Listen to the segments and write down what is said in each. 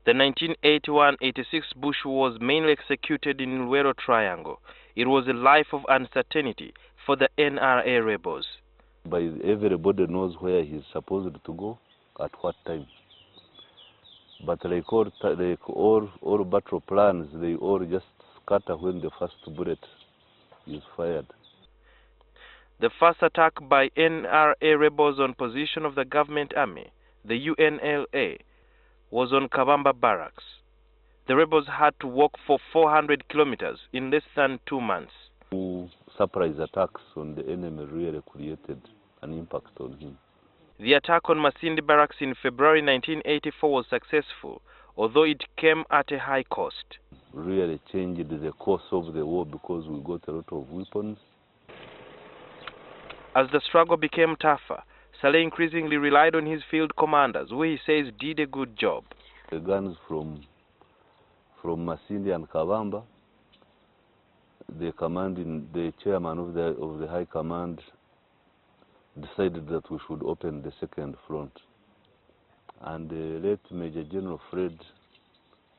The 1981-86 Bush was mainly executed in Luero Triangle. It was a life of uncertainty for the NRA rebels. But everybody knows where he's supposed to go, at what time. But like all battle plans, they all just scatter when the first bullet is fired. The first attack by NRA rebels on position of the government army, the UNLA, was on Kabamba Barracks. The rebels had to walk for 400 kilometers in less than 2 months. Surprise attacks on the enemy really created an impact on him. The attack on Masindi Barracks in February 1984 was successful, although it came at a high cost. Really changed the course of the war because we got a lot of weapons. As the struggle became tougher, Saleh increasingly relied on his field commanders, who he says did a good job. The guns from Masindi and Kabamba, the chairman of the High Command decided that we should open the second front. And the late Major General Fred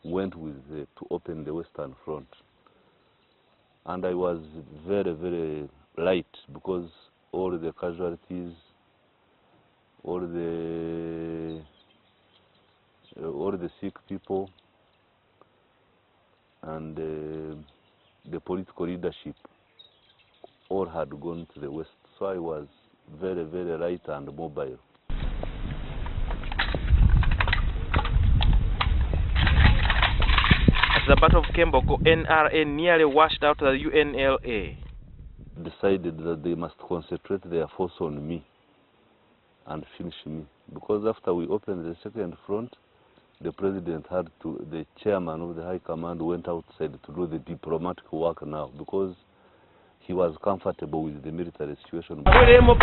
went with to open the Western Front. And I was very, very light because all the casualties, all the sick people, and the political leadership all had gone to the west. So I was very, very light and mobile. At the Battle of Kembogo, NRA nearly washed out the UNLA. Decided that they must concentrate their force on me and finish me. Because after we opened the second front, the president had to, the chairman of the High Command went outside to do the diplomatic work now because he was comfortable with the military situation. Then there was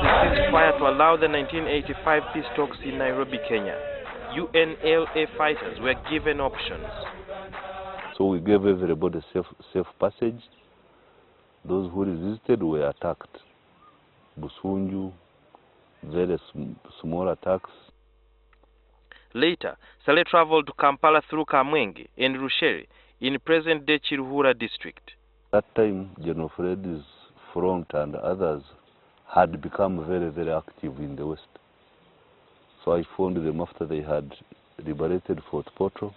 a ceasefire to allow the 1985 peace talks in Nairobi, Kenya. UNLA fighters were given options. So we gave everybody safe passage. Those who resisted were attacked. Busunju, very small attacks. Later, Saleh traveled to Kampala through Kamwenge and Rushere in present-day Chiruhura district. That time, General Fred's front and others had become very, very active in the west. So I phoned them after they had liberated Fort Portal.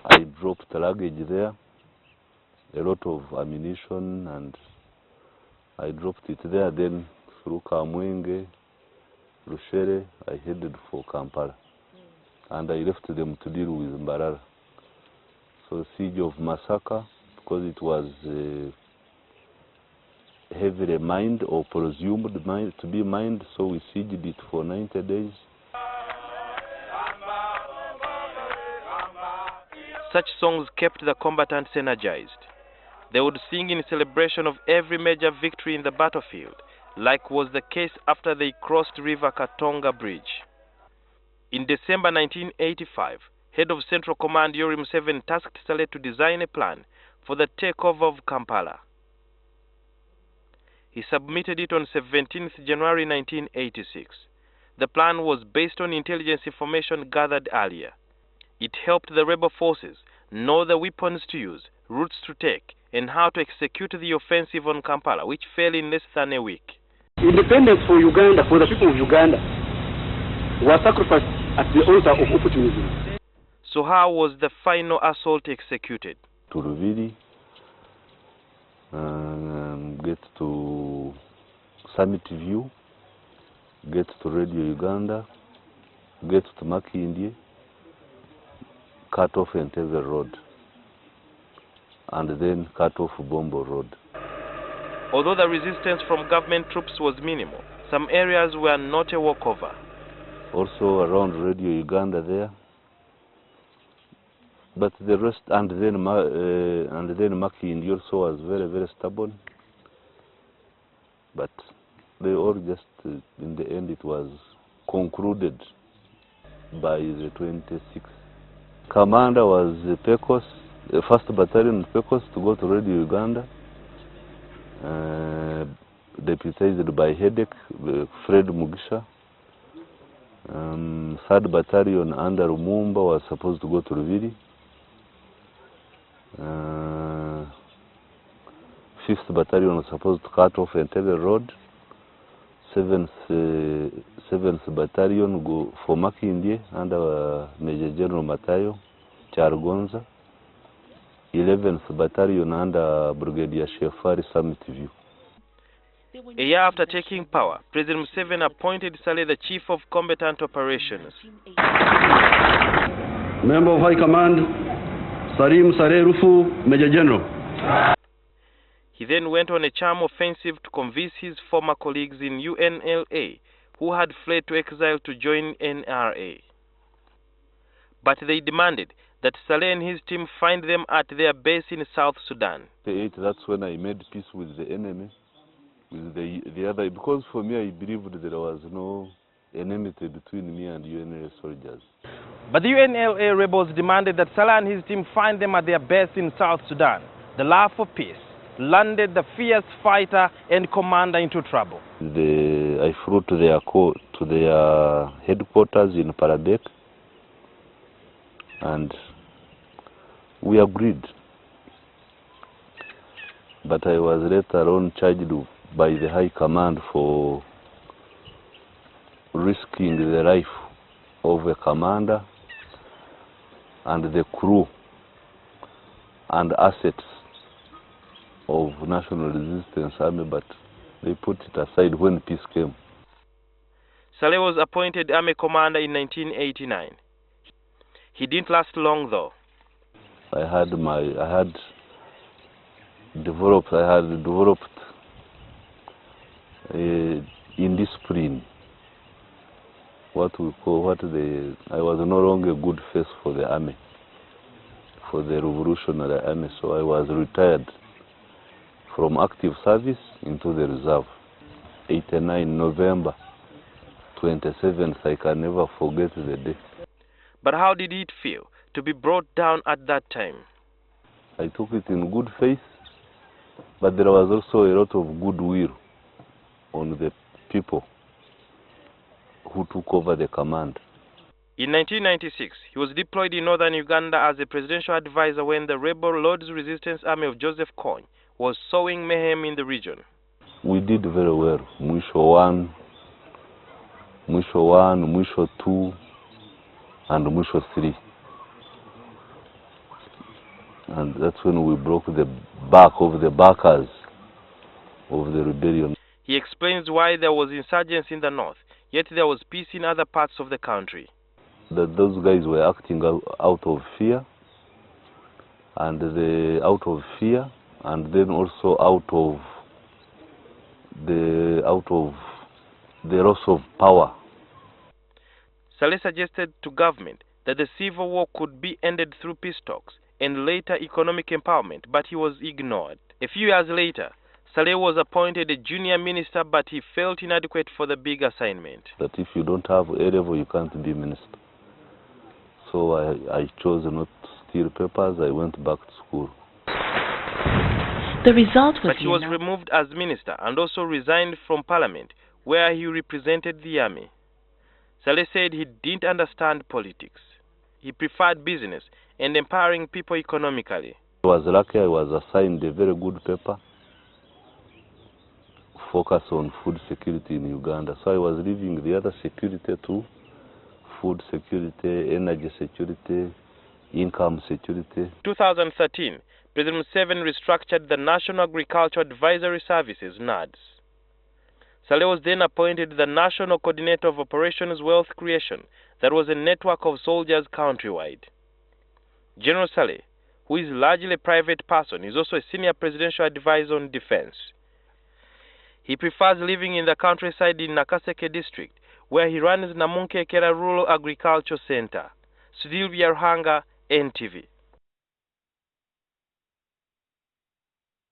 I dropped luggage there, a lot of ammunition, and I dropped it there. Then through Kamwenge, Rushere, I headed for Kampala. And I left them to deal with Mbarara. So siege of Masaka, because it was heavily mined or presumed to be mined, so we sieged it for 90 days. Such songs kept the combatants energized. They would sing in celebration of every major victory in the battlefield, like was the case after they crossed River Katonga Bridge. In December 1985, head of Central Command Yoweri Museveni tasked Saleh to design a plan for the takeover of Kampala. He submitted it on 17th January 1986. The plan was based on intelligence information gathered earlier. It helped the rebel forces know the weapons to use, routes to take, and how to execute the offensive on Kampala, which fell in less than a week. Independence for Uganda, for the people of Uganda, was sacrificed at the altar of opportunism. So how was the final assault executed? To Ruviri, get to Summit View, get to Radio Uganda, get to Makindye, cut off Entebbe Road, and then cut off Bombo Road. Although the resistance from government troops was minimal, some areas were not a walkover. Also around Radio Uganda there, but the rest, and then Makindye also was very, very stubborn. But they all just, in the end, it was concluded by the 26th. Commander was Pecos, the 1st Battalion Pecos, to go to Radio Uganda. deputized by Headache, Fred Mugisha. 3rd Battalion under Rumumba was supposed to go to Ruviri. 5th Battalion was supposed to cut off Entebbe Road. 7th Battalion go for Makindye under Major General Matayo Chargonza. 11th Battalion under Brigadier Shefari Summit View. A year after taking power, President Museveni appointed Saleh the Chief of Combatant Operations. Member of High Command, Salim Saleh Rufu, Major General. He then went on a charm offensive to convince his former colleagues in UNLA, who had fled to exile, to join NRA. But they demanded that Saleh and his team find them at their base in South Sudan. That's when I made peace with the enemy, with the other, because for me I believed there was no enmity between me and UNLA soldiers. But the UNLA rebels demanded that Saleh and his team find them at their base in South Sudan. The love for peace landed the fierce fighter and commander into trouble. I flew to their headquarters in Parabek, and we agreed. But I was later on charged by the High Command for risking the life of a commander and the crew and assets of National Resistance Army, but they put it aside when peace came. Saleh was appointed Army Commander in 1989. He didn't last long though. I had developed indiscipline. I was no longer a good face for the army, for the Revolutionary Army, so I was retired from active service into the reserve. 89 November 27th, I can never forget the day. But how did it feel to be brought down at that time? I took it in good faith, but there was also a lot of goodwill on the people who took over the command. In 1996, he was deployed in northern Uganda as a presidential advisor when the rebel Lord's Resistance Army of Joseph Kony was sowing mayhem in the region. We did very well. Mwisho 1, Mwisho 2, and Mwisho 3. And that's when we broke the back of the backers of the rebellion. He explains why there was insurgency in the north, yet there was peace in other parts of the country. That those guys were acting out of fear, and then also out of the loss of power. Saleh suggested to government that the civil war could be ended through peace talks and later economic empowerment, but he was ignored. A few years later, Saleh was appointed a junior minister, but he felt inadequate for the big assignment. That if you don't have A level, you can't be minister. So I chose not to steal papers. I went back to school. The result was But he was removed as minister and also resigned from parliament, where he represented the army. Saleh said he didn't understand politics. He preferred business and empowering people economically. I was lucky. I was assigned a very good paper, focus on food security in Uganda. So I was leaving the other security too, food security, energy security, income security. 2013, President Museveni restructured the National Agriculture Advisory Services, NADS. Saleh was then appointed the National Coordinator of Operations Wealth Creation, that was a network of soldiers countrywide. General Saleh, who is largely a private person, is also a senior presidential advisor on defense. He prefers living in the countryside in Nakaseke district, where he runs Namunkekera Rural Agriculture Center. Sylvia Ruhanga, NTV.